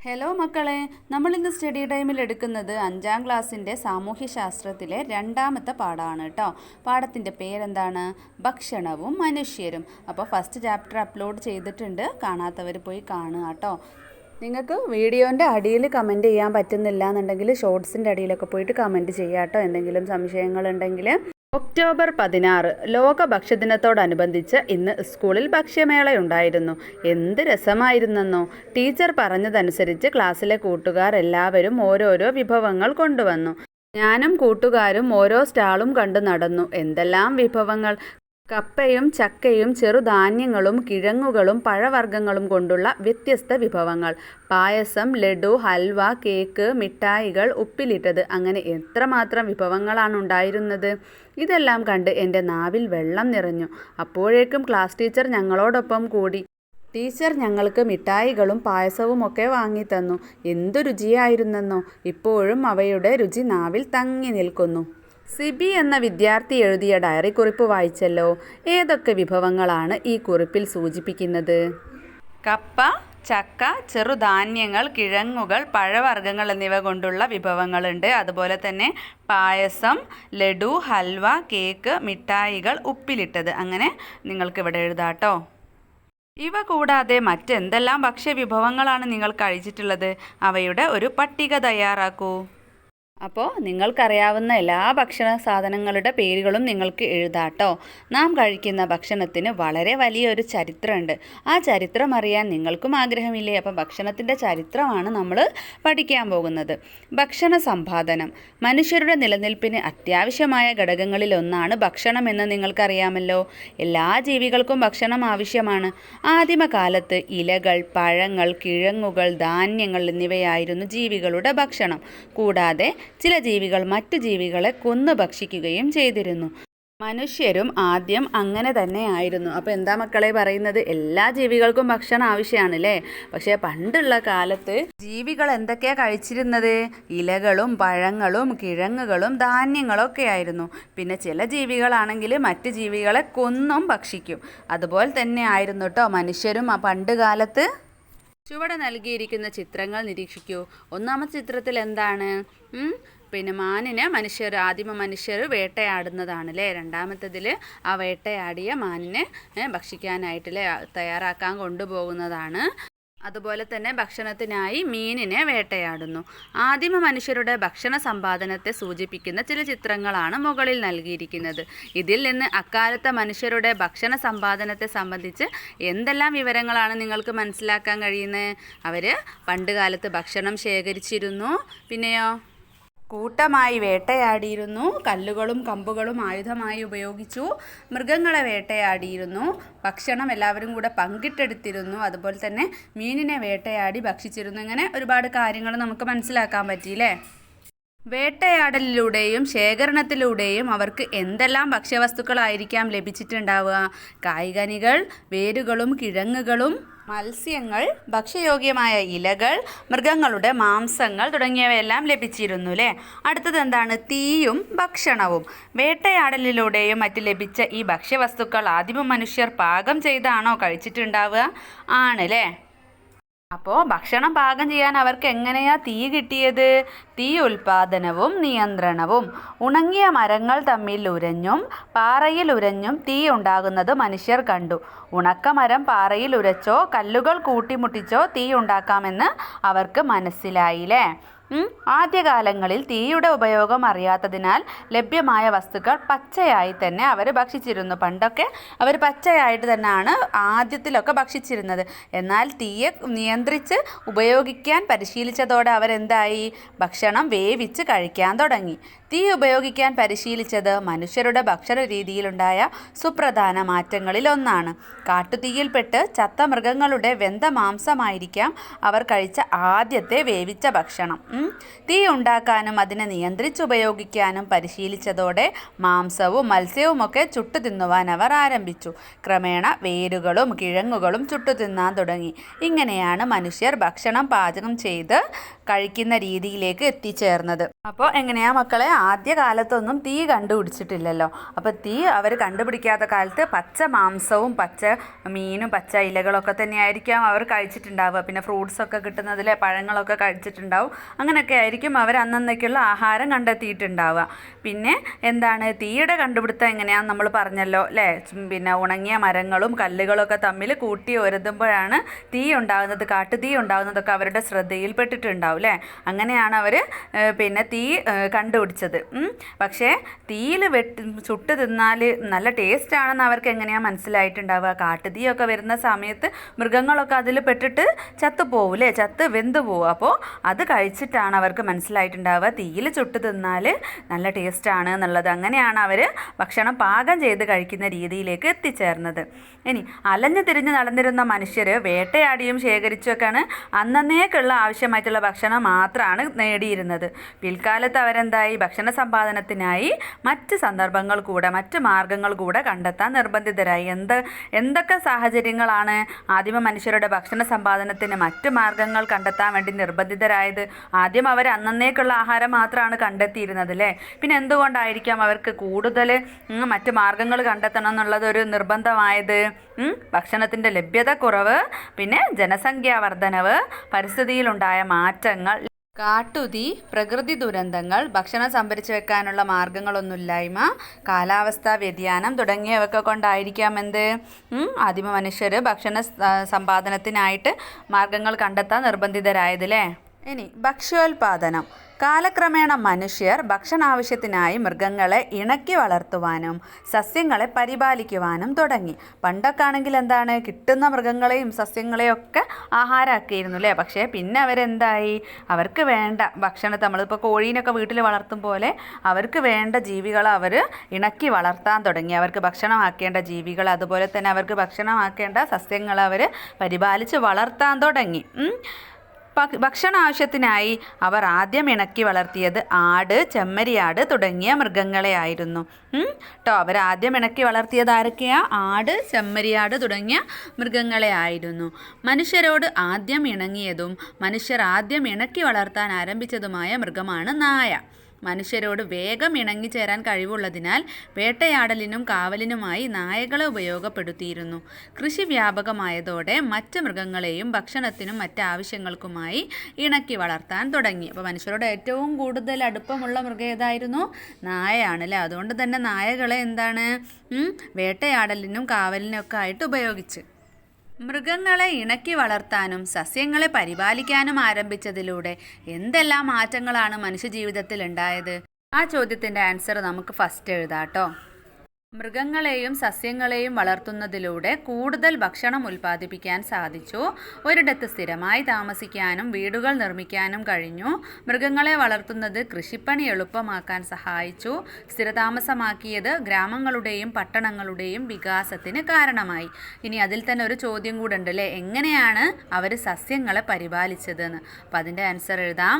Hello മക്കളെ, നമ്മളിന്ന് study ടൈമിൽ എടുക്കുന്നത് 5ാം ക്ലാസ്സിൻ്റെ സാമൂഹ്യശാസ്ത്രത്തിലെ രണ്ടാമത്തെ പാഠമാണ് കേട്ടോ. പാഠത്തിൻ്റെ പേരെന്താണ്? ഭക്ഷണവും മനുഷ്യരും. അപ്പോൾ ഫസ്റ്റ് ചാപ്റ്റർ അപ്ലോഡ് ചെയ്തിട്ടുണ്ട്, കാണാത്തവർ പോയി കാണുക കേട്ടോ. നിങ്ങൾക്ക് വീഡിയോൻ്റെ അടിയിൽ കമൻറ്റ് ചെയ്യാൻ പറ്റുന്നില്ല എന്നുണ്ടെങ്കിൽ ഷോർട്സിൻ്റെ അടിയിലൊക്കെ പോയിട്ട് കമൻറ്റ് ചെയ്യാം കേട്ടോ, എന്തെങ്കിലും സംശയങ്ങളുണ്ടെങ്കിൽ. ഒക്ടോബർ 16 ലോക ഭക്ഷ്യദിനത്തോടനുബന്ധിച്ച് ഇന്ന് സ്കൂളിൽ ഭക്ഷ്യമേളയുണ്ടായിരുന്നു. എന്ത് രസമായിരുന്നെന്നോ. ടീച്ചർ പറഞ്ഞതനുസരിച്ച് ക്ലാസ്സിലെ കൂട്ടുകാർ എല്ലാവരും ഓരോരോ വിഭവങ്ങൾ കൊണ്ടുവന്നു. ഞാനും കൂട്ടുകാരും ഓരോ സ്റ്റാളും കണ്ടു നടന്നു. എന്തെല്ലാം വിഭവങ്ങൾ! കപ്പയും ചക്കയും ചെറുധാന്യങ്ങളും കിഴങ്ങുകളും പഴവർഗ്ഗങ്ങളും കൊണ്ടുള്ള വ്യത്യസ്ത വിഭവങ്ങൾ. പായസം, ലഡു, ഹൽവ, കേക്ക്, മിഠായികൾ, ഉപ്പിലിട്ടത്, അങ്ങനെ എത്രമാത്രം വിഭവങ്ങളാണ് ഉണ്ടായിരുന്നത്. ഇതെല്ലാം കണ്ട് എൻ്റെ നാവിൽ വെള്ളം നിറഞ്ഞു. അപ്പോഴേക്കും ക്ലാസ് ടീച്ചർ ഞങ്ങളോടൊപ്പം കൂടി. ടീച്ചർ ഞങ്ങൾക്ക് മിഠായികളും പായസവും ഒക്കെ വാങ്ങിത്തന്നു. എന്തു രുചിയായിരുന്നെന്നോ. ഇപ്പോഴും അവയുടെ രുചി നാവിൽ തങ്ങി നിൽക്കുന്നു. സിബി എന്ന വിദ്യാർത്ഥി എഴുതിയ ഡയറി കുറിപ്പ് വായിച്ചല്ലോ. ഏതൊക്കെ വിഭവങ്ങളാണ് ഈ കുറിപ്പിൽ സൂചിപ്പിക്കുന്നത്? കപ്പ, ചക്ക, ചെറുധാന്യങ്ങൾ, കിഴങ്ങുകൾ, പഴവർഗ്ഗങ്ങൾ എന്നിവ കൊണ്ടുള്ള വിഭവങ്ങളുണ്ട്. അതുപോലെ തന്നെ പായസം, ലഡു, ഹൽവ, കേക്ക്, മിഠായികൾ, ഉപ്പിലിട്ടത്, അങ്ങനെ നിങ്ങൾക്കിവിടെ എഴുതാട്ടോ. ഇവ കൂടാതെ മറ്റെന്തെല്ലാം ഭക്ഷ്യവിഭവങ്ങളാണ് നിങ്ങൾ കഴിച്ചിട്ടുള്ളത്? അവയുടെ ഒരു പട്ടിക തയ്യാറാക്കൂ. അപ്പോൾ നിങ്ങൾക്കറിയാവുന്ന എല്ലാ ഭക്ഷണ സാധനങ്ങളുടെ പേരുകളും നിങ്ങൾക്ക് എഴുതാട്ടോ. നാം കഴിക്കുന്ന ഭക്ഷണത്തിന് വളരെ വലിയൊരു ചരിത്രമുണ്ട്. ആ ചരിത്രം അറിയാൻ നിങ്ങൾക്കും ആഗ്രഹമില്ലേ? അപ്പോൾ ഭക്ഷണത്തിൻ്റെ ചരിത്രമാണ് നമ്മൾ പഠിക്കാൻ പോകുന്നത്. ഭക്ഷണ സമ്പാദനം. മനുഷ്യരുടെ നിലനിൽപ്പിന് അത്യാവശ്യമായ ഘടകങ്ങളിലൊന്നാണ് ഭക്ഷണമെന്ന് നിങ്ങൾക്കറിയാമല്ലോ. എല്ലാ ജീവികൾക്കും ഭക്ഷണം ആവശ്യമാണ്. ആദിമകാലത്ത് ഇലകൾ, പഴങ്ങൾ, കിഴങ്ങുകൾ, ധാന്യങ്ങൾ എന്നിവയായിരുന്നു ജീവികളുടെ ഭക്ഷണം. കൂടാതെ ചില ജീവികൾ മറ്റു ജീവികളെ കൊന്നു ഭക്ഷിക്കുകയും ചെയ്തിരുന്നു. മനുഷ്യരും ആദ്യം അങ്ങനെ തന്നെ ആയിരുന്നു. അപ്പോൾ എന്താ മക്കളെ പറയുന്നത്? എല്ലാ ജീവികൾക്കും ഭക്ഷണം ആവശ്യമാണല്ലേ. പക്ഷേ പണ്ടുള്ള കാലത്ത് ജീവികൾ എന്തൊക്കെയാണ് കഴിച്ചിരുന്നത്? ഇലകളും പഴങ്ങളും കിഴങ്ങുകളും ധാന്യങ്ങളൊക്കെ ആയിരുന്നു. പിന്നെ ചില ജീവികളാണെങ്കിൽ മറ്റ് ജീവികളെ കൊന്നും ഭക്ഷിക്കും. അതുപോലെ തന്നെ ആയിരുന്നു കേട്ടോ മനുഷ്യരും പണ്ട് കാലത്ത്. ചുവടെ നൽകിയിരിക്കുന്ന ചിത്രങ്ങൾ നിരീക്ഷിക്കൂ. ഒന്നാമത്തെ ചിത്രത്തിൽ എന്താണ്? മാനിനെ ആദിമ മനുഷ്യർ വേട്ടയാടുന്നതാണല്ലേ. രണ്ടാമത്തതിൽ ആ വേട്ടയാടിയ മാനിനെ ഭക്ഷിക്കാനായിട്ടല്ലേ തയ്യാറാക്കാൻ കൊണ്ടുപോകുന്നതാണ്. അതുപോലെ തന്നെ ഭക്ഷണത്തിനായി മീനിനെ വേട്ടയാടുന്നു. ആദിമ മനുഷ്യരുടെ ഭക്ഷണ സമ്പാദനത്തെ സൂചിപ്പിക്കുന്ന ചില ചിത്രങ്ങളാണ് മുകളിൽ നൽകിയിരിക്കുന്നത്. ഇതിൽ നിന്ന് അക്കാലത്തെ മനുഷ്യരുടെ ഭക്ഷണ സമ്പാദനത്തെ സംബന്ധിച്ച് എന്തെല്ലാം വിവരങ്ങളാണ് നിങ്ങൾക്ക് മനസ്സിലാക്കാൻ കഴിയുന്നത്? അവർ പണ്ട് കാലത്ത് ഭക്ഷണം ശേഖരിച്ചിരുന്നു. പിന്നെയോ കൂട്ടമായി വേട്ടയാടിയിരുന്നു. കല്ലുകളും കമ്പുകളും ആയുധമായി ഉപയോഗിച്ചു. മൃഗങ്ങളെ വേട്ടയാടിയിരുന്നു. ഭക്ഷണം എല്ലാവരും കൂടെ പങ്കിട്ടെടുത്തിരുന്നു. അതുപോലെ തന്നെ മീനിനെ വേട്ടയാടി ഭക്ഷിച്ചിരുന്നു. ഇങ്ങനെ ഒരുപാട് കാര്യങ്ങൾ നമുക്ക് മനസ്സിലാക്കാൻ പറ്റിയില്ലേ. വേട്ടയാടലിലൂടെയും ശേഖരണത്തിലൂടെയും അവർക്ക് എന്തെല്ലാം ഭക്ഷ്യവസ്തുക്കളായിരിക്കാം ലഭിച്ചിട്ടുണ്ടാവുക? കായ്കനികൾ, വേരുകളും കിഴങ്ങുകളും, മത്സ്യങ്ങൾ, ഭക്ഷ്യയോഗ്യമായ ഇലകൾ, മൃഗങ്ങളുടെ മാംസങ്ങൾ തുടങ്ങിയവയെല്ലാം ലഭിച്ചിരുന്നു അല്ലേ. അടുത്തത് എന്താണ്? തീയും ഭക്ഷണവും. വേട്ടയാടലിലൂടെയും മറ്റ് ലഭിച്ച ഈ ഭക്ഷ്യവസ്തുക്കൾ ആദിമ മനുഷ്യർ പാകം ചെയ്താണോ കഴിച്ചിട്ടുണ്ടാവുക? ആണല്ലേ. അപ്പോൾ ഭക്ഷണം പാകം ചെയ്യാൻ അവർക്ക് എങ്ങനെയാ തീ കിട്ടിയത്? തീ ഉൽപാദനവും നിയന്ത്രണവും. ഉണങ്ങിയ മരങ്ങൾ തമ്മിൽ ഉരഞ്ഞും പാറയിൽ ഉരഞ്ഞും തീ ഉണ്ടാകുന്നത് മനുഷ്യർ കണ്ടു. ഉണക്കമരം പാറയിൽ ഉരച്ചോ കല്ലുകൾ കൂട്ടിമുട്ടിച്ചോ തീ ഉണ്ടാക്കാമെന്ന് അവർക്ക് മനസ്സിലായില്ലേ. ആദ്യകാലങ്ങളിൽ തീയുടെ ഉപയോഗം അറിയാത്തതിനാൽ ലഭ്യമായ വസ്തുക്കൾ പച്ചയായി തന്നെ അവർ ഭക്ഷിച്ചിരുന്നു. പണ്ടൊക്കെ അവർ പച്ചയായിട്ട് തന്നെയാണ് ആദ്യത്തിലൊക്കെ ഭക്ഷിച്ചിരുന്നത്. എന്നാൽ തീയെ നിയന്ത്രിച്ച് ഉപയോഗിക്കാൻ പരിശീലിച്ചതോടെ അവരെന്തായി? ഭക്ഷണം വേവിച്ച് കഴിക്കാൻ തുടങ്ങി. തീ ഉപയോഗിക്കാൻ പരിശീലിച്ചത് മനുഷ്യരുടെ ഭക്ഷണ രീതിയിലുണ്ടായ സുപ്രധാന മാറ്റങ്ങളിൽ ഒന്നാണ്. കാട്ടുതീയിൽപ്പെട്ട് ചത്ത മൃഗങ്ങളുടെ വെന്ത മാംസമായിരിക്കാം അവർ കഴിച്ച ആദ്യത്തെ വേവിച്ച ഭക്ഷണം. തീ ഉണ്ടാക്കാനും അതിനെ നിയന്ത്രിച്ചുപയോഗിക്കാനും പരിശീലിച്ചതോടെ മാംസവും മത്സ്യവുമൊക്കെ ചുട്ടു തിന്നുവാൻ അവർ ആരംഭിച്ചു. ക്രമേണ വേരുകളും കിഴങ്ങുകളും ചുട്ടു തിന്നാൻ തുടങ്ങി. ഇങ്ങനെയാണ് മനുഷ്യർ ഭക്ഷണം പാചകം ചെയ്ത് കഴിക്കുന്ന രീതിയിലേക്ക് എത്തിച്ചേർന്നത്. അപ്പോൾ എങ്ങനെയാ മക്കളെ, ആദ്യ കാലത്തൊന്നും തീ കണ്ടുപിടിച്ചിട്ടില്ലല്ലോ. അപ്പോൾ തീ അവർ കണ്ടുപിടിക്കാത്ത കാലത്ത് പച്ച മാംസവും പച്ച മീനും പച്ച ഇലകളൊക്കെ തന്നെയായിരിക്കാം അവർ കഴിച്ചിട്ടുണ്ടാവുക. പിന്നെ ഫ്രൂട്ട്സൊക്കെ കിട്ടുന്നതിലെ പഴങ്ങളൊക്കെ കഴിച്ചിട്ടുണ്ടാവും. അങ്ങനെയൊക്കെ ആയിരിക്കും അവർ അന്നേക്കുള്ള ആഹാരം കണ്ടെത്തിയിട്ടുണ്ടാവുക. പിന്നെ എന്താണ്, തീയുടെ കണ്ടുപിടുത്തം എങ്ങനെയാണെന്ന് നമ്മൾ പറഞ്ഞല്ലോ അല്ലേ. പിന്നെ ഉണങ്ങിയ മരങ്ങളും കല്ലുകളൊക്കെ തമ്മിൽ കൂട്ടി ഉരതുമ്പോഴാണ് തീ ഉണ്ടാകുന്നത്, കാട്ടുതീ ഉണ്ടാകുന്നതൊക്കെ അവരുടെ ശ്രദ്ധയിൽപ്പെട്ടിട്ടുണ്ടാവും അല്ലേ. അങ്ങനെയാണ് അവർ പിന്നെ തീ കണ്ടുപിടിച്ചത്. പക്ഷേ തീയിൽ ചുട്ട് തിന്നാൽ നല്ല ടേസ്റ്റാണെന്ന് അവർക്ക് എങ്ങനെയാണ് മനസ്സിലായിട്ടുണ്ടാവുക? കാട്ടുതീയൊക്കെ വരുന്ന സമയത്ത് മൃഗങ്ങളൊക്കെ അതിൽ പെട്ടിട്ട് ചത്തുപോകും അല്ലേ, ചത്ത് വെന്ത് പോകും. അപ്പോൾ അത് കഴിച്ചിട്ടാണ് അവർക്ക് മനസ്സിലായിട്ടുണ്ടാവുക തീയിൽ ചുട്ട് തിന്നാൽ നല്ല ടേസ്റ്റാണ് എന്നുള്ളത്. അങ്ങനെയാണ് അവർ ഭക്ഷണം പാകം ചെയ്ത് കഴിക്കുന്ന രീതിയിലേക്ക് എത്തിച്ചേർന്നത്. ഇനി അലഞ്ഞു തിരിഞ്ഞ് നടന്നിരുന്ന മനുഷ്യർ വേട്ടയാടിയും ശേഖരിച്ചൊക്കെയാണ് അന്നേക്കുള്ള ആവശ്യമായിട്ടുള്ള ഭക്ഷണം മാത്രമാണ് നേടിയിരുന്നത്. പിൽക്കാലത്ത് അവരെന്തായി, ഭക്ഷണ സമ്പാദനത്തിനായി മറ്റ് സന്ദർഭങ്ങൾ കൂടെ മറ്റ് മാർഗങ്ങൾ കൂടെ കണ്ടെത്താൻ നിർബന്ധിതരായി. എന്തൊക്കെ സാഹചര്യങ്ങളാണ് ആദിമ മനുഷ്യരുടെ ഭക്ഷണ സമ്പാദനത്തിന് മറ്റ് മാർഗങ്ങൾ കണ്ടെത്താൻ വേണ്ടി നിർബന്ധിതരായത്? ആദ്യം അവർ അന്നേക്കുള്ള ആഹാരം മാത്രമാണ് കണ്ടെത്തിയിരുന്നത് അല്ലേ. പിന്നെ എന്തുകൊണ്ടായിരിക്കാം അവർക്ക് കൂടുതൽ മറ്റ് മാർഗങ്ങൾ കണ്ടെത്തണം എന്നുള്ളതൊരു നിർബന്ധമായത്? ഭക്ഷണത്തിൻ്റെ ലഭ്യത കുറവ്, പിന്നെ ജനസംഖ്യാ വർധനവ്, പരിസ്ഥിതിയിലുണ്ടായ മാറ്റങ്ങൾ, കാട്ടുതീ, പ്രകൃതി ദുരന്തങ്ങൾ, ഭക്ഷണം സംഭരിച്ചു വെക്കാനുള്ള മാർഗങ്ങളൊന്നുമില്ലായ്മ, കാലാവസ്ഥാ വ്യതിയാനം തുടങ്ങിയവയൊക്കെ കൊണ്ടായിരിക്കാം ആദിമ മനുഷ്യർ ഭക്ഷണ സമ്പാദനത്തിനായിട്ട് മാർഗങ്ങൾ കണ്ടെത്താൻ നിർബന്ധിതരായതല്ലേ. ഇനി ഭക്ഷ്യോൽപാദനം. കാലക്രമേണ മനുഷ്യർ ഭക്ഷണാവശ്യത്തിനായി മൃഗങ്ങളെ ഇണക്കി വളർത്തുവാനും സസ്യങ്ങളെ പരിപാലിക്കുവാനും തുടങ്ങി. പണ്ടൊക്കെ ആണെങ്കിൽ എന്താണ്, കിട്ടുന്ന മൃഗങ്ങളെയും സസ്യങ്ങളെയും ഒക്കെ ആഹാരമാക്കിയിരുന്നു അല്ലേ. പക്ഷേ പിന്നെ അവരെന്തായി, അവർക്ക് വേണ്ട ഭക്ഷണത്തെ, നമ്മളിപ്പോൾ കോഴീനൊക്കെ വീട്ടിൽ വളർത്തും പോലെ അവർക്ക് വേണ്ട ജീവികളെ അവർ ഇണക്കി വളർത്താൻ തുടങ്ങി. അവർക്ക് ഭക്ഷണമാക്കേണ്ട ജീവികൾ, അതുപോലെ തന്നെ അവർക്ക് ഭക്ഷണമാക്കേണ്ട സസ്യങ്ങളെ അവർ പരിപാലിച്ച് വളർത്താൻ തുടങ്ങി. ഭക്ഷണ ആവശ്യത്തിനായി അവർ ആദ്യം ഇണക്കി വളർത്തിയത് ആട്, ചെമ്മരിയാട് തുടങ്ങിയ മൃഗങ്ങളെ ആയിരുന്നു അവരാദ്യം ഇണക്കി വളർത്തിയത് ആരൊക്കെയാ? ആട്, ചെമ്മരിയാട് തുടങ്ങിയ മൃഗങ്ങളെ ആയിരുന്നു. മനുഷ്യരോട് ആദ്യം ഇണങ്ങിയതും മനുഷ്യർ ആദ്യം ഇണക്കി വളർത്താൻ ആരംഭിച്ചതുമായ മൃഗമാണ് നായ. മനുഷ്യരോട് വേഗം ഇണങ്ങിച്ചേരാൻ കഴിവുള്ളതിനാൽ വേട്ടയാടലിനും കാവലിനുമായി നായകളെ ഉപയോഗപ്പെടുത്തിയിരുന്നു. കൃഷി വ്യാപകമായതോടെ മറ്റ് മൃഗങ്ങളെയും ഭക്ഷണത്തിനും മറ്റ് ആവശ്യങ്ങൾക്കുമായി ഇണക്കി വളർത്താൻ തുടങ്ങി. അപ്പോൾ മനുഷ്യരോട് ഏറ്റവും കൂടുതൽ അടുപ്പമുള്ള മൃഗം ഏതായിരുന്നു? നായയാണ് അല്ലേ. അതുകൊണ്ട് തന്നെ നായകളെ വേട്ടയാടലിനും കാവലിനും ഒക്കെ ആയിട്ട് ഉപയോഗിച്ച്. മൃഗങ്ങളെ ഇണക്കി വളർത്താനും സസ്യങ്ങളെ പരിപാലിക്കാനും ആരംഭിച്ചതിലൂടെ എന്തെല്ലാം മാറ്റങ്ങളാണ് മനുഷ്യജീവിതത്തിൽ ഉണ്ടായത്? ആ ചോദ്യത്തിൻ്റെ ആൻസർ നമുക്ക് ഫസ്റ്റ് എഴുതാട്ടോ. മൃഗങ്ങളെയും സസ്യങ്ങളെയും വളർത്തുന്നതിലൂടെ കൂടുതൽ ഭക്ഷണം ഉൽപ്പാദിപ്പിക്കാൻ സാധിച്ചു. ഒരിടത്ത് സ്ഥിരമായി താമസിക്കാനും വീടുകൾ നിർമ്മിക്കാനും കഴിഞ്ഞു. മൃഗങ്ങളെ വളർത്തുന്നത് കൃഷിപ്പണി എളുപ്പമാക്കാൻ സഹായിച്ചു. സ്ഥിരതാമസമാക്കിയത് ഗ്രാമങ്ങളുടെയും പട്ടണങ്ങളുടെയും വികാസത്തിന് കാരണമായി. ഇനി അതിൽ തന്നെ ഒരു ചോദ്യം കൂടെ ഉണ്ട് അല്ലേ, എങ്ങനെയാണ് അവർ സസ്യങ്ങളെ പരിപാലിച്ചതെന്ന്. അപ്പം അതിൻ്റെ ആൻസർ എഴുതാം.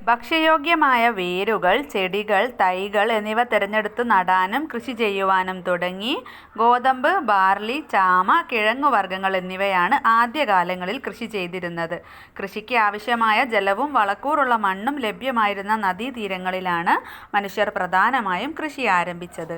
ഭക്ഷ്യയോഗ്യമായ വേരുകൾ, ചെടികൾ, തൈകൾ എന്നിവ തിരഞ്ഞെടുത്ത് നടാനും കൃഷി ചെയ്യുവാനും തുടങ്ങി. ഗോതമ്പ്, ബാർലി, ചാമ, കിഴങ്ങുവർഗ്ഗങ്ങൾ എന്നിവയാണ് ആദ്യകാലങ്ങളിൽ കൃഷി ചെയ്തിരുന്നത്. കൃഷിക്ക് ആവശ്യമായ ജലവും വളക്കൂറുള്ള മണ്ണും ലഭ്യമായിരുന്ന നദീതീരങ്ങളിലാണ് മനുഷ്യർ പ്രധാനമായും കൃഷി ആരംഭിച്ചത്.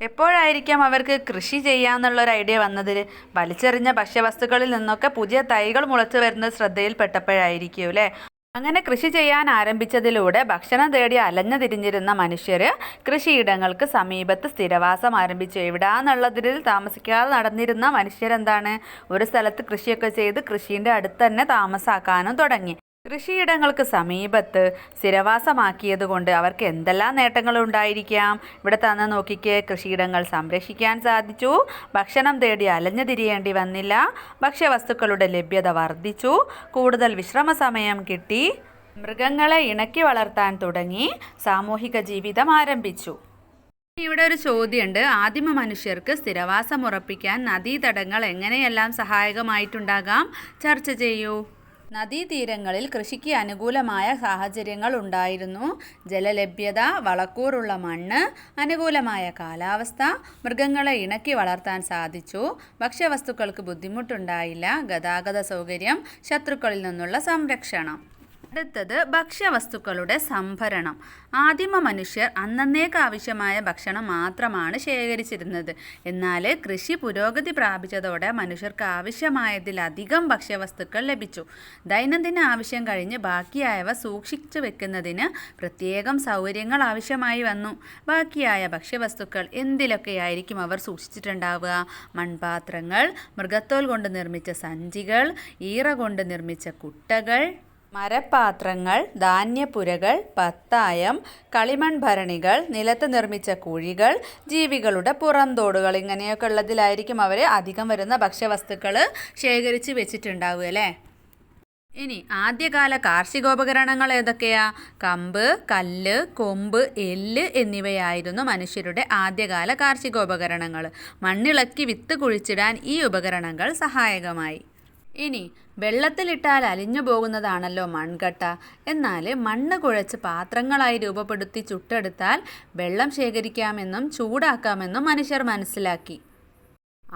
എപ്പോഴായിരിക്കാം അവർക്ക് കൃഷി ചെയ്യാമെന്നുള്ളൊരു ഐഡിയ വന്നത്? വലിച്ചെറിഞ്ഞ ഭക്ഷ്യവസ്തുക്കളിൽ നിന്നൊക്കെ പുതിയ തൈകൾ മുളച്ചു വരുന്നത് ശ്രദ്ധയിൽപ്പെട്ടപ്പോഴായിരിക്കും അല്ലേ. അങ്ങനെ കൃഷി ചെയ്യാൻ ആരംഭിച്ചതിലൂടെ ഭക്ഷണം തേടി അലഞ്ഞു തിരിഞ്ഞിരുന്ന മനുഷ്യർ കൃഷിയിടങ്ങൾക്ക് സമീപത്ത് സ്ഥിരവാസം ആരംഭിച്ചു. എവിടാന്നുള്ളതിൽ താമസിക്കാതെ നടന്നിരുന്ന മനുഷ്യരെന്താണ്, ഒരു സ്ഥലത്ത് കൃഷിയൊക്കെ ചെയ്ത് കൃഷീൻ്റെ അടുത്ത് തന്നെ താമസാക്കാനും തുടങ്ങി. കൃഷിയിടങ്ങൾക്ക് സമീപത്ത് സ്ഥിരവാസമാക്കിയത് കൊണ്ട് അവർക്ക് എന്തെല്ലാം നേട്ടങ്ങൾ ഉണ്ടായിരിക്കാം? ഇവിടെ തന്നെ നോക്കിക്കേ, കൃഷിയിടങ്ങൾ സംരക്ഷിക്കാൻ സാധിച്ചു, ഭക്ഷണം തേടി അലഞ്ഞു തിരിയേണ്ടി വന്നില്ല, ഭക്ഷ്യവസ്തുക്കളുടെ ലഭ്യത വർദ്ധിച്ചു, കൂടുതൽ വിശ്രമ സമയം കിട്ടി, മൃഗങ്ങളെ ഇണക്കി വളർത്താൻ തുടങ്ങി, സാമൂഹിക ജീവിതം ആരംഭിച്ചു. ഇവിടെ ഒരു ചോദ്യമുണ്ട്, ആദിമ മനുഷ്യർക്ക് സ്ഥിരവാസം ഉറപ്പിക്കാൻ നദീതടങ്ങൾ എങ്ങനെയെല്ലാം സഹായകമായിട്ടുണ്ടാകാം? ചർച്ച ചെയ്യൂ. നദീതീരങ്ങളിൽ കൃഷിക്ക് അനുകൂലമായ സാഹചര്യങ്ങൾ ഉണ്ടായിരുന്നു. ജലലഭ്യത, വളക്കൂറുള്ള മണ്ണ്, അനുകൂലമായ കാലാവസ്ഥ, മൃഗങ്ങളെ ഇണക്കി വളർത്താൻ സാധിച്ചു, ഭക്ഷ്യവസ്തുക്കൾക്ക് ബുദ്ധിമുട്ടുണ്ടായില്ല, ഗതാഗത സൗകര്യം, ശത്രുക്കളിൽ നിന്നുള്ള സംരക്ഷണം. അടുത്തത് ഭക്ഷ്യവസ്തുക്കളുടെ സംഭരണം. ആദിമ മനുഷ്യർ അന്നന്നേക്ക് ആവശ്യമായ ഭക്ഷണം മാത്രമാണ് ശേഖരിച്ചിരുന്നത്. എന്നാൽ കൃഷി പുരോഗതി പ്രാപിച്ചതോടെ മനുഷ്യർക്ക് ആവശ്യമായതിലധികം ഭക്ഷ്യവസ്തുക്കൾ ലഭിച്ചു. ദൈനംദിന ആവശ്യം കഴിഞ്ഞ് ബാക്കിയായവ സൂക്ഷിച്ചു വെക്കുന്നതിന് പ്രത്യേകം സൗകര്യങ്ങൾ ആവശ്യമായി വന്നു. ബാക്കിയായ ഭക്ഷ്യവസ്തുക്കൾ എന്തിലൊക്കെയായിരിക്കും അവർ സൂക്ഷിച്ചിട്ടുണ്ടാവുക? മൺപാത്രങ്ങൾ, മൃഗത്തോൽ കൊണ്ട് നിർമ്മിച്ച സഞ്ചികൾ, ഈറ കൊണ്ട് നിർമ്മിച്ച കുട്ടകൾ, മരപ്പാത്രങ്ങൾ, ധാന്യപ്പുരകൾ, പത്തായം, കളിമൺ ഭരണികൾ, നിലത്ത് നിർമ്മിച്ച കുഴികൾ, ജീവികളുടെ പുറംതോടുകൾ, ഇങ്ങനെയൊക്കെ ഉള്ളതിലായിരിക്കും അവർ അധികം വരുന്ന ഭക്ഷ്യവസ്തുക്കൾ ശേഖരിച്ച് വെച്ചിട്ടുണ്ടാവുക അല്ലേ. ഇനി ആദ്യകാല കാർഷികോപകരണങ്ങൾ ഏതൊക്കെയാ? കമ്പ്, കല്ല്, കൊമ്പ്, എല്ല് എന്നിവയായിരുന്നു മനുഷ്യരുടെ ആദ്യകാല കാർഷികോപകരണങ്ങൾ. മണ്ണിളക്കി വിത്ത് കുഴിച്ചിടാൻ ഈ ഉപകരണങ്ങൾ സഹായകമായി. ഇനി വെള്ളത്തിലിട്ടാൽ അലിഞ്ഞു പോകുന്നതാണല്ലോ മൺകട്ട. എന്നാൽ മണ്ണ് കുഴച്ച് പാത്രങ്ങളായി രൂപപ്പെടുത്തി ചുട്ടെടുത്താൽ വെള്ളം ശേഖരിക്കാമെന്നും ചൂടാക്കാമെന്നും മനുഷ്യർ മനസ്സിലാക്കി.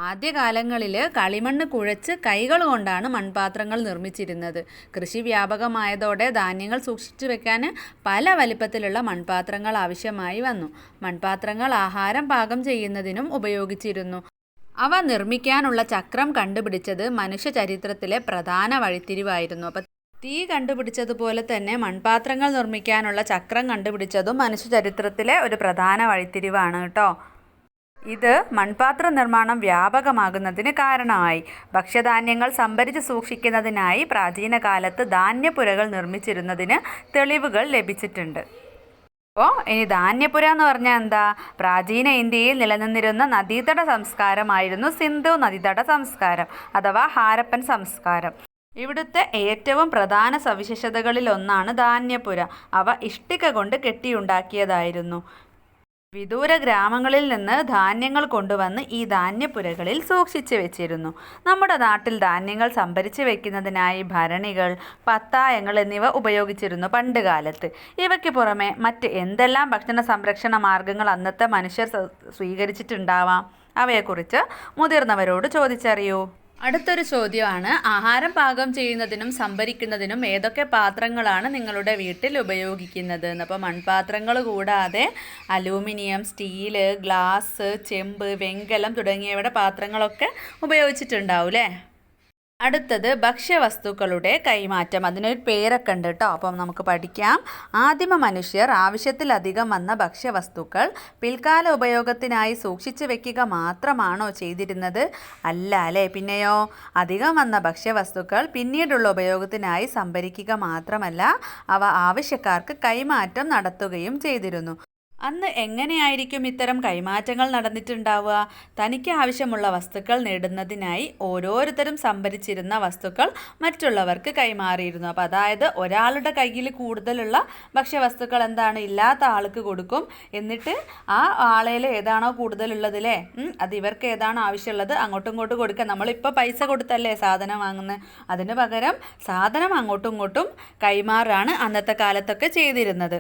ആദ്യകാലങ്ങളിൽ കളിമണ്ണ് കുഴച്ച് കൈകൾ കൊണ്ടാണ് മൺപാത്രങ്ങൾ നിർമ്മിച്ചിരുന്നത്. കൃഷി വ്യാപകമായതോടെ ധാന്യങ്ങൾ സൂക്ഷിച്ചു വെക്കാൻ പല വലിപ്പത്തിലുള്ള മൺപാത്രങ്ങൾ ആവശ്യമായി വന്നു. മൺപാത്രങ്ങൾ ആഹാരം പാകം ചെയ്യുന്നതിനും ഉപയോഗിച്ചിരുന്നു. അവ നിർമ്മിക്കാനുള്ള ചക്രം കണ്ടുപിടിച്ചത് മനുഷ്യ ചരിത്രത്തിലെ പ്രധാന വഴിത്തിരിവായിരുന്നു. അപ്പം തീ കണ്ടുപിടിച്ചതുപോലെ തന്നെ മൺപാത്രങ്ങൾ നിർമ്മിക്കാനുള്ള ചക്രം കണ്ടുപിടിച്ചതും മനുഷ്യ ചരിത്രത്തിലെ ഒരു പ്രധാന വഴിത്തിരിവാണ് കേട്ടോ. ഇത് മൺപാത്ര നിർമ്മാണം വ്യാപകമാകുന്നതിന് കാരണമായി. ഭക്ഷ്യധാന്യങ്ങൾ സംഭരിച്ച് സൂക്ഷിക്കുന്നതിനായി പ്രാചീന കാലത്ത് ധാന്യപ്പുരകൾ നിർമ്മിച്ചിരുന്നതിന് തെളിവുകൾ ലഭിച്ചിട്ടുണ്ട്. അപ്പോൾ ഇനി ധാന്യപ്പുര എന്ന് പറഞ്ഞാൽ എന്താ? പ്രാചീന ഇന്ത്യയിൽ നിലനിന്നിരുന്ന നദീതട സംസ്കാരമായിരുന്നു സിന്ധു നദീതട സംസ്കാരം അഥവാ ഹാരപ്പൻ സംസ്കാരം. ഇവിടുത്തെ ഏറ്റവും പ്രധാന സവിശേഷതകളിൽ ഒന്നാണ് ധാന്യപ്പുര. അവ ഇഷ്ടിക കൊണ്ട് കെട്ടിയുണ്ടാക്കിയതായിരുന്നു. വിദൂര ഗ്രാമങ്ങളിൽ നിന്ന് ധാന്യങ്ങൾ കൊണ്ടുവന്ന് ഈ ധാന്യപ്പുരകളിൽ സൂക്ഷിച്ചു വെച്ചിരുന്നു. നമ്മുടെ നാട്ടിൽ ധാന്യങ്ങൾ സംഭരിച്ചു വെക്കുന്നതിനായി ഭരണികൾ, പത്തായങ്ങൾ എന്നിവ ഉപയോഗിച്ചിരുന്നു പണ്ട് കാലത്ത്. ഇവയ്ക്ക് പുറമെ മറ്റ് എന്തെല്ലാം ഭക്ഷണ സംരക്ഷണ മാർഗങ്ങൾ അന്നത്തെ മനുഷ്യർ സ്വീകരിച്ചിട്ടുണ്ടാവാം? അവയെക്കുറിച്ച് മുതിർന്നവരോട് ചോദിച്ചറിയൂ. അടുത്തൊരു ചോദ്യമാണ്, ആഹാരം പാകം ചെയ്യുന്നതിനും സംഭരിക്കുന്നതിനും ഏതൊക്കെ പാത്രങ്ങളാണ് നിങ്ങളുടെ വീട്ടിൽ ഉപയോഗിക്കുന്നത് എന്ന്. അപ്പോൾ മൺപാത്രങ്ങൾ കൂടാതെ അലൂമിനിയം, സ്റ്റീല്, ഗ്ലാസ്, ചെമ്പ്, വെങ്കലം തുടങ്ങിയവയുടെ പാത്രങ്ങളൊക്കെ ഉപയോഗിച്ചിട്ടുണ്ടാവും അല്ലേ. അടുത്തത് ഭക്ഷ്യവസ്തുക്കളുടെ കൈമാറ്റം. അതിനൊരു പേരൊക്കെ ഉണ്ട് കേട്ടോ. അപ്പം നമുക്ക് പഠിക്കാം. ആദിമ മനുഷ്യർ ആവശ്യത്തിലധികം വന്ന ഭക്ഷ്യവസ്തുക്കൾ പിൽക്കാല ഉപയോഗത്തിനായി സൂക്ഷിച്ചു വെക്കുക മാത്രമാണോ ചെയ്തിരുന്നത്? അല്ല അല്ലേ. പിന്നെയോ? അധികം വന്ന ഭക്ഷ്യവസ്തുക്കൾ പിന്നീടുള്ള ഉപയോഗത്തിനായി സംഭരിക്കുക മാത്രമല്ല, അവ ആവശ്യക്കാർക്ക് കൈമാറ്റം നടത്തുകയും ചെയ്തിരുന്നു. അന്ന് എങ്ങനെയായിരിക്കും ഇത്തരം കൈമാറ്റങ്ങൾ നടന്നിട്ടുണ്ടാവുക? തനിക്ക് ആവശ്യമുള്ള വസ്തുക്കൾ നേടുന്നതിനായി ഓരോരുത്തരും സംഭരിച്ചിരുന്ന വസ്തുക്കൾ മറ്റുള്ളവർക്ക് കൈമാറിയിരുന്നു. അപ്പോൾ അതായത് ഒരാളുടെ കയ്യിൽ കൂടുതലുള്ള ഭക്ഷ്യവസ്തുക്കൾ എന്താണ്, ഇല്ലാത്ത ആൾക്ക് കൊടുക്കും. എന്നിട്ട് ആ ആളേൽ ഏതാണോ കൂടുതലുള്ളതില്ലേ, അത് ഇവർക്ക് ഏതാണോ ആവശ്യമുള്ളത് അങ്ങോട്ടും ഇങ്ങോട്ടും കൊടുക്കുക. നമ്മളിപ്പോൾ പൈസ കൊടുത്തല്ലേ സാധനം വാങ്ങുന്നത്. അതിന് പകരം സാധനം അങ്ങോട്ടും ഇങ്ങോട്ടും കൈമാറാണ് അന്നത്തെ കാലത്തൊക്കെ ചെയ്തിരുന്നത്.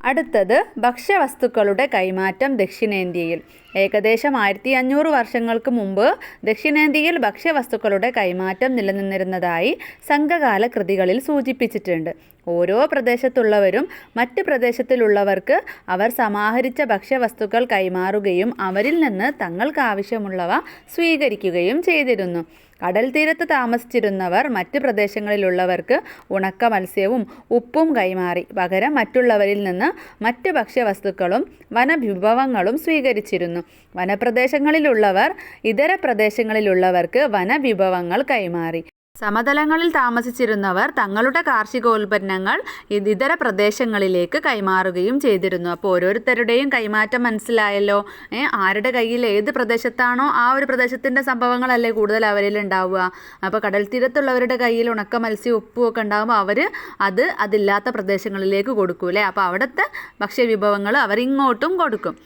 അടുത്തത് ഭക്ഷ്യവസ്തുക്കളുടെ കൈമാറ്റം ദക്ഷിണേന്ത്യയിൽ. ഏകദേശം 1500 വർഷങ്ങൾക്ക് മുമ്പ് ദക്ഷിണേന്ത്യയിൽ ഭക്ഷ്യവസ്തുക്കളുടെ കൈമാറ്റം നിലനിന്നിരുന്നതായി സംഘകാല കൃതികളിൽ സൂചിപ്പിച്ചിട്ടുണ്ട്. ഓരോ പ്രദേശത്തുള്ളവരും മറ്റ് പ്രദേശത്തിലുള്ളവർക്ക് അവർ സമാഹരിച്ച ഭക്ഷ്യവസ്തുക്കൾ കൈമാറുകയും അവരിൽ നിന്ന് തങ്ങൾക്ക് ആവശ്യമുള്ളവ സ്വീകരിക്കുകയും ചെയ്തിരുന്നു. കടൽ തീരത്ത് താമസിച്ചിരുന്നവർ മറ്റ് പ്രദേശങ്ങളിലുള്ളവർക്ക് ഉണക്ക മത്സ്യവും ഉപ്പും കൈമാറി. പകരം മറ്റുള്ളവരിൽ നിന്ന് മറ്റ് ഭക്ഷ്യവസ്തുക്കളും വനവിഭവങ്ങളും സ്വീകരിച്ചിരുന്നു. വനപ്രദേശങ്ങളിലുള്ളവർ ഇതര പ്രദേശങ്ങളിലുള്ളവർക്ക് വനവിഭവങ്ങൾ കൈമാറി. സമതലങ്ങളിൽ താമസിച്ചിരുന്നവർ തങ്ങളുടെ കാർഷികോൽപ്പന്നങ്ങൾ ഇതര പ്രദേശങ്ങളിലേക്ക് കൈമാറുകയും ചെയ്തിരുന്നു. അപ്പോൾ ഓരോരുത്തരുടെയും കൈമാറ്റം മനസ്സിലായല്ലോ. ആരുടെ കയ്യിൽ ഏത് പ്രദേശത്താണോ ആ ഒരു പ്രദേശത്തിൻ്റെ സംഭവങ്ങളല്ലേ കൂടുതൽ അവരിൽ ഉണ്ടാവുക. അപ്പോൾ കടൽ തീരത്തുള്ളവരുടെ കയ്യിൽ ഉണക്ക മത്സ്യം ഉപ്പും ഒക്കെ ഉണ്ടാകുമ്പോൾ അതില്ലാത്ത പ്രദേശങ്ങളിലേക്ക് കൊടുക്കും അല്ലേ. അപ്പോൾ അവിടുത്തെ ഭക്ഷ്യവിഭവങ്ങൾ അവർ ഇങ്ങോട്ടും കൊടുക്കും.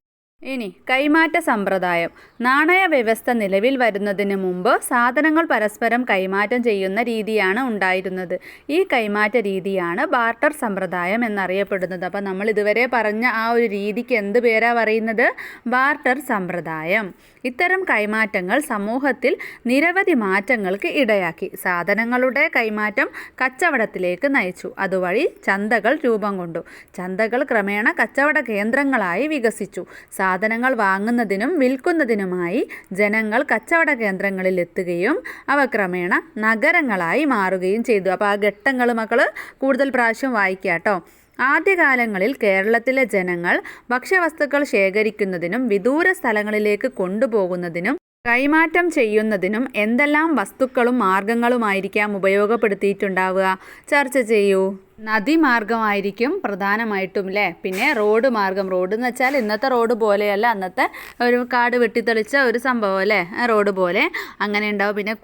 ഇനി കൈമാറ്റ സമ്പ്രദായം. നാണയ വ്യവസ്ഥ നിലവിൽ വരുന്നതിന് മുമ്പ് സാധനങ്ങൾ പരസ്പരം കൈമാറ്റം ചെയ്യുന്ന രീതിയാണ് ഉണ്ടായിരുന്നത്. ഈ കൈമാറ്റ രീതിയാണ് ബാർട്ടർ സമ്പ്രദായം എന്നറിയപ്പെടുന്നത്. അപ്പോൾ നമ്മൾ ഇതുവരെ പറഞ്ഞ ആ ഒരു രീതിക്ക് എന്ത് പേരാ പറയുന്നത്? ബാർട്ടർ സമ്പ്രദായം. ഇത്തരം കൈമാറ്റങ്ങൾ സമൂഹത്തിൽ നിരവധി മാറ്റങ്ങൾക്ക് ഇടയാക്കി. സാധനങ്ങളുടെ കൈമാറ്റം കച്ചവടത്തിലേക്ക് നയിച്ചു. അതുവഴി ചന്തകൾ രൂപം കൊണ്ടു. ചന്തകൾ ക്രമേണ കച്ചവട കേന്ദ്രങ്ങളായി വികസിച്ചു. സാധനങ്ങൾ വാങ്ങുന്നതിനും വിൽക്കുന്നതിനുമായി ജനങ്ങൾ കച്ചവട കേന്ദ്രങ്ങളിൽ എത്തുകയും അവ ക്രമേണ നഗരങ്ങളായി മാറുകയും ചെയ്തു. അപ്പോൾ ആ ഘട്ടങ്ങൾ മക്കൾ കൂടുതൽ പ്രാവശ്യം വായിക്കുക കേട്ടോ. ആദ്യകാലങ്ങളിൽ കേരളത്തിലെ ജനങ്ങൾ ഭക്ഷ്യവസ്തുക്കൾ ശേഖരിക്കുന്നതിനും വിദൂര സ്ഥലങ്ങളിലേക്ക് കൊണ്ടുപോകുന്നതിനും കൈമാറ്റം ചെയ്യുന്നതിനും എന്തെല്ലാം വസ്തുക്കളും മാർഗങ്ങളുമായിരിക്കാം ഉപയോഗപ്പെടുത്തിയിട്ടുണ്ടാവുക? ചർച്ച ചെയ്യൂ. നദീമാർഗമായിരിക്കും പ്രധാനമായിട്ടും അല്ലേ. പിന്നെ റോഡ് മാർഗം. റോഡ് എന്ന് വെച്ചാൽ ഇന്നത്തെ റോഡ് പോലെയല്ല, അന്നത്തെ ഒരു കാട് വെട്ടിത്തെളിച്ച ഒരു സംഭവം അല്ലേ, റോഡ് പോലെ അങ്ങനെ ഉണ്ടാവും. പിന്നെ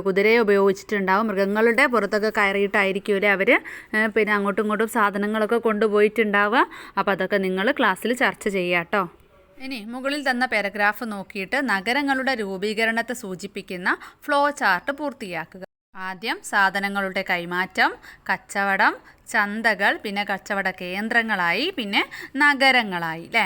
കുതിരയെ ഉപയോഗിച്ചിട്ടുണ്ടാവും. മൃഗങ്ങളുടെ പുറത്തൊക്കെ കയറിയിട്ടായിരിക്കുമല്ലേ അവർ പിന്നെ അങ്ങോട്ടും ഇങ്ങോട്ടും സാധനങ്ങളൊക്കെ കൊണ്ടുപോയിട്ടുണ്ടാവുക. അപ്പോൾ അതൊക്കെ നിങ്ങൾ ക്ലാസ്സിൽ ചർച്ച ചെയ്യുക കേട്ടോ. ഇനി മുകളിൽ തന്ന പാരഗ്രാഫ് നോക്കിയിട്ട് നഗരങ്ങളുടെ രൂപീകരണത്തെ സൂചിപ്പിക്കുന്ന ഫ്ലോ ചാർട്ട് പൂർത്തിയാക്കുക. ആദ്യം സാധനങ്ങളുടെ കൈമാറ്റം, കച്ചവടം, ചന്തകൾ, പിന്നെ കച്ചവട കേന്ദ്രങ്ങളായി, പിന്നെ നഗരങ്ങളായി അല്ലേ.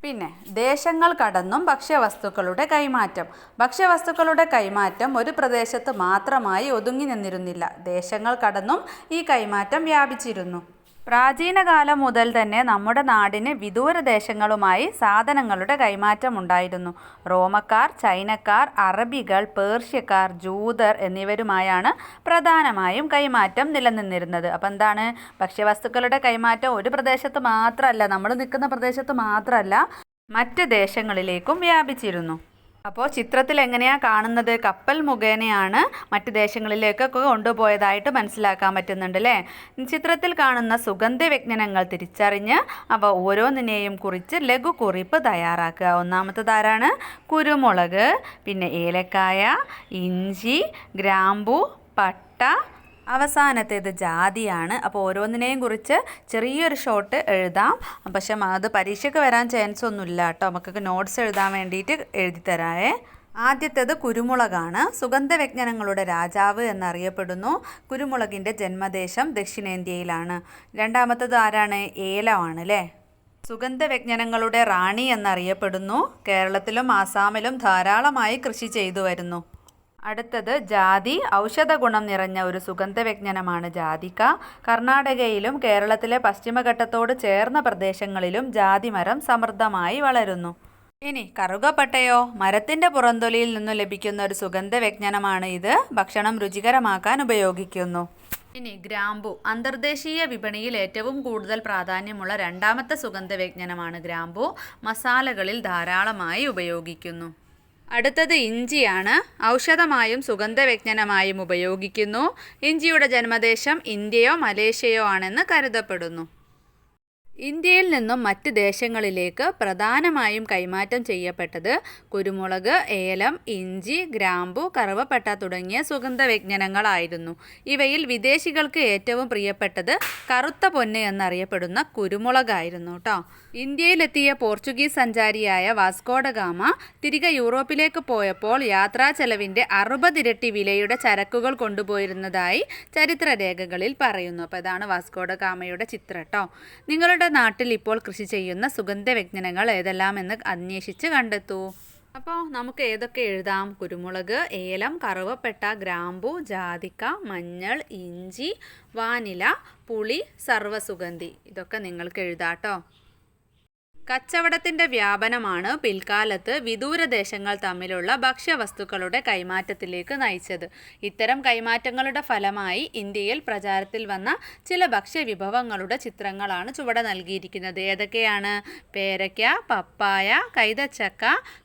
പിന്നെ ദേശങ്ങൾ കടന്നും ഭക്ഷ്യവസ്തുക്കളുടെ കൈമാറ്റം. ഭക്ഷ്യവസ്തുക്കളുടെ കൈമാറ്റം ഒരു പ്രദേശത്ത് മാത്രമായി ഒതുങ്ങി നിന്നിരുന്നില്ല. ദേശങ്ങൾ കടന്നും ഈ കൈമാറ്റം വ്യാപിച്ചിരുന്നു. പ്രാചീന കാലം മുതൽ തന്നെ നമ്മുടെ നാടിന് വിദൂര ദേശങ്ങളുമായി സാധനങ്ങളുടെ കൈമാറ്റം ഉണ്ടായിരുന്നു. റോമക്കാർ, ചൈനക്കാർ, അറബികൾ, പേർഷ്യക്കാർ, ജൂതർ എന്നിവരുമായാണ് പ്രധാനമായും കൈമാറ്റം നിലനിന്നിരുന്നത്. അപ്പം എന്താണ്, ഭക്ഷ്യവസ്തുക്കളുടെ കൈമാറ്റം ഒരു പ്രദേശത്ത് മാത്രമല്ല, നമ്മൾ നിൽക്കുന്ന പ്രദേശത്ത് മാത്രമല്ല, മറ്റ് ദേശങ്ങളിലേക്കും വ്യാപിച്ചിരുന്നു. അപ്പോൾ ചിത്രത്തിൽ എങ്ങനെയാണ് കാണുന്നത്? കപ്പൽ മുഖേനയാണ് മറ്റ് ദേശങ്ങളിലേക്കൊക്കെ കൊണ്ടുപോയതായിട്ട് മനസ്സിലാക്കാൻ പറ്റുന്നുണ്ട് അല്ലേ. ചിത്രത്തിൽ കാണുന്ന സുഗന്ധവ്യഞ്ജനങ്ങൾ തിരിച്ചറിഞ്ഞ് അവ ഓരോന്നിനെയും കുറിച്ച് ലഘുകുറിപ്പ് തയ്യാറാക്കുക. ഒന്നാമത്തേതാരാണ്? കുരുമുളക്, പിന്നെ ഏലക്കായ, ഇഞ്ചി, ഗ്രാമ്പൂ, പട്ട, അവസാനത്തേത് ജാതിയാണ്. അപ്പോൾ ഓരോന്നിനെയും കുറിച്ച് ചെറിയൊരു ഷോട്ട് എഴുതാം. പക്ഷെ അത് പരീക്ഷയ്ക്ക് വരാൻ ചാൻസ് ഒന്നുമില്ല കേട്ടോ. നമുക്കൊക്കെ നോട്ട്സ് എഴുതാൻ വേണ്ടിയിട്ട് എഴുതി തരാവേ. ആദ്യത്തേത് കുരുമുളകാണ്. സുഗന്ധവ്യഞ്ജനങ്ങളുടെ രാജാവ് എന്നറിയപ്പെടുന്നു. കുരുമുളകിൻ്റെ ജന്മദേശം ദക്ഷിണേന്ത്യയിലാണ്. രണ്ടാമത്തേത് ആരാണ്? ഏലമാണ് അല്ലേ. സുഗന്ധവ്യഞ്ജനങ്ങളുടെ റാണി എന്നറിയപ്പെടുന്നു. കേരളത്തിലും ആസാമിലും ധാരാളമായി കൃഷി ചെയ്തു വരുന്നു. അടുത്തത് ജാതി. ഔഷധ ഗുണം നിറഞ്ഞ ഒരു സുഗന്ധവ്യഞ്ജനമാണ് ജാതിക്ക. കർണാടകയിലും കേരളത്തിലെ പശ്ചിമഘട്ടത്തോട് ചേർന്ന പ്രദേശങ്ങളിലും ജാതി മരം സമൃദ്ധമായി വളരുന്നു. ഇനി കറുകപ്പട്ടയോ? മരത്തിൻ്റെ പുറന്തൊലിയിൽ നിന്നും ലഭിക്കുന്ന ഒരു സുഗന്ധവ്യഞ്ജനമാണ് ഇത്. ഭക്ഷണം രുചികരമാക്കാൻ ഉപയോഗിക്കുന്നു. ഇനി ഗ്രാമ്പു. അന്തർദേശീയ വിപണിയിൽ ഏറ്റവും കൂടുതൽ പ്രാധാന്യമുള്ള രണ്ടാമത്തെ സുഗന്ധവ്യഞ്ജനമാണ് ഗ്രാമ്പു. മസാലകളിൽ ധാരാളമായി ഉപയോഗിക്കുന്നു. അടുത്തത് ഇഞ്ചിയാണ്. ഔഷധമായും സുഗന്ധവ്യഞ്ജനമായും ഉപയോഗിക്കുന്നു. ഇഞ്ചിയുടെ ജന്മദേശം ഇന്ത്യയോ മലേഷ്യയോ ആണെന്ന് കരുതപ്പെടുന്നു. ഇന്ത്യയിൽ നിന്നും മറ്റ് ദേശങ്ങളിലേക്ക് പ്രധാനമായും കൈമാറ്റം ചെയ്യപ്പെട്ടത് കുരുമുളക്, ഏലം, ഇഞ്ചി, ഗ്രാമ്പു, കറുവപ്പട്ട തുടങ്ങിയ സുഗന്ധവ്യഞ്ജനങ്ങളായിരുന്നു. ഇവയിൽ വിദേശികൾക്ക് ഏറ്റവും പ്രിയപ്പെട്ടത് കറുത്ത പൊന്ന് എന്നറിയപ്പെടുന്ന കുരുമുളകായിരുന്നു കേട്ടോ. ഇന്ത്യയിലെത്തിയ പോർച്ചുഗീസ് സഞ്ചാരിയായ വാസ്കോ ഡ ഗാമ തിരികെ യൂറോപ്പിലേക്ക് പോയപ്പോൾ യാത്രാ ചെലവിൻ്റെ 60 ഇരട്ടി വിലയുടെ ചരക്കുകൾ കൊണ്ടുപോയിരുന്നതായി ചരിത്രരേഖകളിൽ പറയുന്നു. അപ്പോൾ ഇതാണ് വാസ്കോ ഡ ഗാമയുടെ ചിത്രം കേട്ടോ. നിങ്ങളുടെ നാട്ടിൽ ഇപ്പോൾ കൃഷി ചെയ്യുന്ന സുഗന്ധവ്യഞ്ജനങ്ങൾ ഏതെല്ലാമെന്ന് അന്വേഷിച്ച് കണ്ടെത്തൂ. അപ്പോൾ നമുക്ക് ഏതൊക്കെ എഴുതാം? കുരുമുളക്, ഏലം, കറുവപ്പട്ട, ഗ്രാമ്പു, ജാതിക്ക, മഞ്ഞൾ, ഇഞ്ചി, വാനില, പുളി, സർവ്വസുഗന്ധി. ഇതൊക്കെ നിങ്ങൾക്ക് എഴുതാട്ടോ. കച്ചവടത്തിൻ്റെ വ്യാപനമാണ് പിൽക്കാലത്ത് വിദൂര ദേശങ്ങൾ തമ്മിലുള്ള ഭക്ഷ്യവസ്തുക്കളുടെ കൈമാറ്റത്തിലേക്ക് നയിച്ചത്. ഇത്തരം കൈമാറ്റങ്ങളുടെ ഫലമായി ഇന്ത്യയിൽ പ്രചാരത്തിൽ വന്ന ചില ഭക്ഷ്യവിഭവങ്ങളുടെ ചിത്രങ്ങളാണ് ചുവടെ നൽകിയിരിക്കുന്നത്. ഏതൊക്കെയാണ്? പേരയ്ക്ക, പപ്പായ, കൈതച്ചക്ക,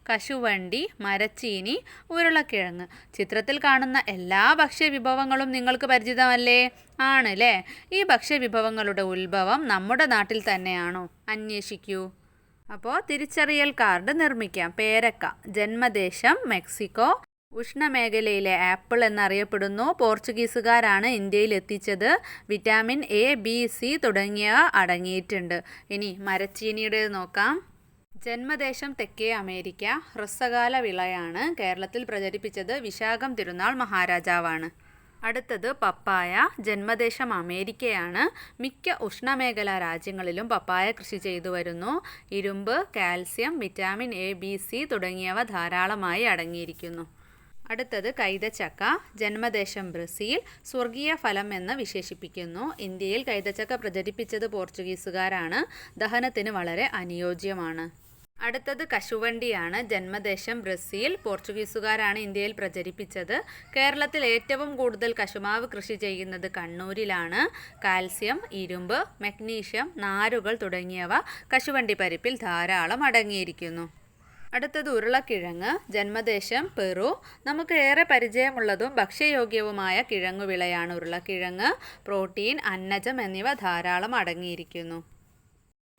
കശുവണ്ടി, മരച്ചീനി, ഉരുളക്കിഴങ്ങ്. ചിത്രത്തിൽ കാണുന്ന എല്ലാ ഭക്ഷ്യവിഭവങ്ങളും നിങ്ങൾക്ക് പരിചിതമല്ലേ? ആണല്ലേ. ഈ ഭക്ഷ്യവിഭവങ്ങളുടെ ഉത്ഭവം നമ്മുടെ നാട്ടിൽ തന്നെയാണോ? അന്വേഷിക്കൂ. അപ്പോൾ തിരിച്ചറിയൽ കാർഡ് നിർമ്മിക്കാം. പേരക്ക, ജന്മദേശം മെക്സിക്കോ. ഉഷ്ണമേഖലയിലെ ആപ്പിൾ എന്നറിയപ്പെടുന്നു. പോർച്ചുഗീസുകാരാണ് ഇന്ത്യയിൽ എത്തിച്ചത്. വിറ്റാമിൻ എ, ബി, സി തുടങ്ങിയവ അടങ്ങിയിട്ടുണ്ട്. ഇനി മരച്ചീനിയുടെ നോക്കാം. ജന്മദേശം തെക്കേ അമേരിക്ക. ഹ്രസ്വകാല വിളയാണ്. കേരളത്തിൽ പ്രചരിപ്പിച്ചത് വിശാഖം തിരുനാൾ മഹാരാജാവാണ്. അടുത്തത് പപ്പായ. ജന്മദേശം അമേരിക്കയാണ്. മിക്ക ഉഷ്ണമേഖലാ രാജ്യങ്ങളിലും പപ്പായ കൃഷി ചെയ്തു വരുന്നു. ഇരുമ്പ്, calcium, vitamin A, B, C തുടങ്ങിയവ ധാരാളമായി അടങ്ങിയിരിക്കുന്നു. അടുത്തത് കൈതച്ചക്ക. ജന്മദേശം ബ്രസീൽ. സ്വർഗീയ ഫലം എന്ന് വിശേഷിപ്പിക്കുന്നു. ഇന്ത്യയിൽ കൈതച്ചക്ക പ്രചരിപ്പിച്ചത് പോർച്ചുഗീസുകാരാണ്. ദഹനത്തിന് വളരെ അനുയോജ്യമാണ്. അടുത്തത് കശുവണ്ടിയാണ്. ജന്മദേശം ബ്രസീൽ. പോർച്ചുഗീസുകാരാണ് ഇന്ത്യയിൽ പ്രചരിപ്പിച്ചത്. കേരളത്തിൽ ഏറ്റവും കൂടുതൽ കശുമാവ് കൃഷി ചെയ്യുന്നത് കണ്ണൂരിലാണ്. കാൽസ്യം, ഇരുമ്പ്, മഗ്നീഷ്യം, നാരുകൾ തുടങ്ങിയവ കശുവണ്ടി പരിപ്പിൽ ധാരാളം അടങ്ങിയിരിക്കുന്നു. അടുത്തത് ഉരുളക്കിഴങ്ങ്. ജന്മദേശം പെറു. നമുക്ക് ഏറെ പരിചയമുള്ളതും ഭക്ഷ്യയോഗ്യവുമായ കിഴങ്ങുവിളയാണ് ഉരുളക്കിഴങ്ങ്. പ്രോട്ടീൻ, അന്നജം എന്നിവ ധാരാളം അടങ്ങിയിരിക്കുന്നു.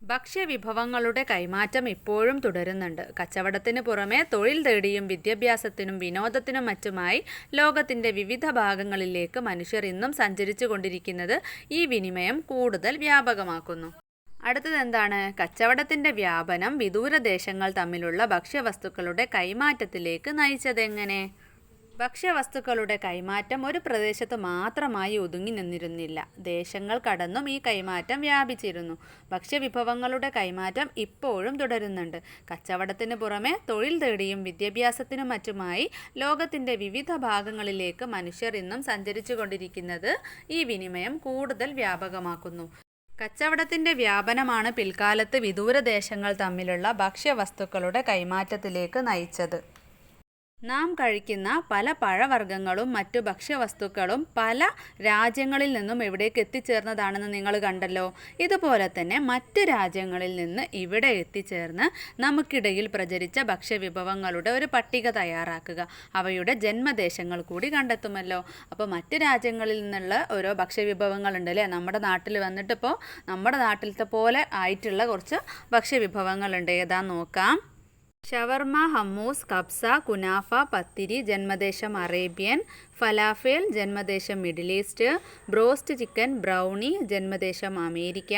ഭക്ഷ്യവിഭവങ്ങളുടെ കൈമാറ്റം ഇപ്പോഴും തുടരുന്നുണ്ട്. കച്ചവടത്തിന് പുറമെ തൊഴിൽ തേടിയും വിദ്യാഭ്യാസത്തിനും വിനോദത്തിനും മറ്റുമായി ലോകത്തിൻ്റെ വിവിധ ഭാഗങ്ങളിലേക്ക് മനുഷ്യർ ഇന്നും സഞ്ചരിച്ചു കൊണ്ടിരിക്കുന്നത് ഈ വിനിമയം കൂടുതൽ വ്യാപകമാക്കുന്നു. അടുത്തത് എന്താണ്? കച്ചവടത്തിൻ്റെ വ്യാപനം വിദൂര ദേശങ്ങൾ തമ്മിലുള്ള ഭക്ഷ്യവസ്തുക്കളുടെ കൈമാറ്റത്തിലേക്ക് നയിച്ചതെങ്ങനെ? ഭക്ഷ്യവസ്തുക്കളുടെ കൈമാറ്റം ഒരു പ്രദേശത്ത് മാത്രമായി ഒതുങ്ങി നിന്നിരുന്നില്ല. ദേശങ്ങൾ കടന്നും ഈ കൈമാറ്റം വ്യാപിച്ചിരുന്നു. ഭക്ഷ്യവിഭവങ്ങളുടെ കൈമാറ്റം ഇപ്പോഴും തുടരുന്നുണ്ട്. കച്ചവടത്തിന് പുറമെ തൊഴിൽ തേടിയും വിദ്യാഭ്യാസത്തിനും മറ്റുമായി ലോകത്തിൻ്റെ വിവിധ ഭാഗങ്ങളിലേക്ക് മനുഷ്യർ ഇന്നും സഞ്ചരിച്ചു കൊണ്ടിരിക്കുന്നത് ഈ വിനിമയം കൂടുതൽ വ്യാപകമാക്കുന്നു. കച്ചവടത്തിൻ്റെ വ്യാപനമാണ് പിൽക്കാലത്ത് വിദൂര ദേശങ്ങൾ തമ്മിലുള്ള ഭക്ഷ്യവസ്തുക്കളുടെ കൈമാറ്റത്തിലേക്ക് നയിച്ചത്. നാം കഴിക്കുന്ന പല പഴവർഗ്ഗങ്ങളും മറ്റു ഭക്ഷ്യവസ്തുക്കളും പല രാജ്യങ്ങളിൽ നിന്നും ഇവിടേക്ക് എത്തിച്ചേർന്നതാണെന്ന് നിങ്ങൾ കണ്ടല്ലോ. ഇതുപോലെ തന്നെ മറ്റ് രാജ്യങ്ങളിൽ നിന്ന് ഇവിടെ എത്തിച്ചേർന്ന് നമുക്കിടയിൽ പ്രചരിച്ച ഭക്ഷ്യവിഭവങ്ങളുടെ ഒരു പട്ടിക തയ്യാറാക്കുക. അവയുടെ ജന്മദേശങ്ങൾ കൂടി കണ്ടെത്തുമല്ലോ. അപ്പോൾ മറ്റ് രാജ്യങ്ങളിൽ നിന്നുള്ള ഓരോ ഭക്ഷ്യവിഭവങ്ങളുണ്ട് അല്ലേ. നമ്മുടെ നാട്ടിൽ വന്നിട്ടിപ്പോൾ നമ്മുടെ നാട്ടിലത്തെ പോലെ ആയിട്ടുള്ള കുറച്ച് ഭക്ഷ്യവിഭവങ്ങളുണ്ട്. ഏതാന്ന് നോക്കാം. ഷവർമ, ഹമ്മൂസ്, കബ്സ, കുനാഫ, പത്തിരി ജന്മദേശം അറേബ്യൻ. ഫലാഫേൽ ജന്മദേശം Middle East. Broast chicken, brownie ജന്മദേശം അമേരിക്ക.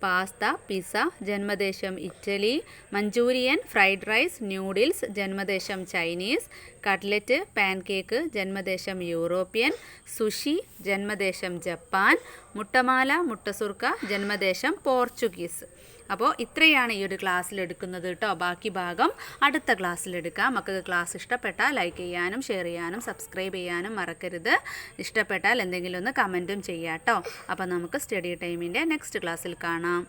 പാസ്ത, പിസ്സ ജന്മദേശം Italy. Manchurian, fried rice, noodles ജന്മദേശം ചൈനീസ്. കട്ട്ലറ്റ്, പാൻകേക്ക് ജന്മദേശം യൂറോപ്യൻ. സുഷി ജന്മദേശം ജപ്പാൻ. മുട്ടമാല, മുട്ടസുർക്ക ജന്മദേശം പോർച്ചുഗീസ്. അപ്പോൾ ഇത്രയാണ് ഈ ഒരു ക്ലാസ്സിൽ എടുക്കുന്നത് കേട്ടോ. ബാക്കി ഭാഗം അടുത്ത ക്ലാസ്സിലെടുക്കാം. മക്കൾക്ക് ക്ലാസ് ഇഷ്ടപ്പെട്ടാൽ ലൈക്ക് ചെയ്യാനും ഷെയർ ചെയ്യാനും സബ്സ്ക്രൈബ് ചെയ്യാനും മറക്കരുത്. ഇഷ്ടപ്പെട്ടാൽ എന്തെങ്കിലും ഒന്ന് കമൻറ്റും ചെയ്യാം കേട്ടോ. അപ്പോൾ നമുക്ക് സ്റ്റഡി ടൈമിൻ്റെ നെക്സ്റ്റ് ക്ലാസ്സിൽ കാണാം.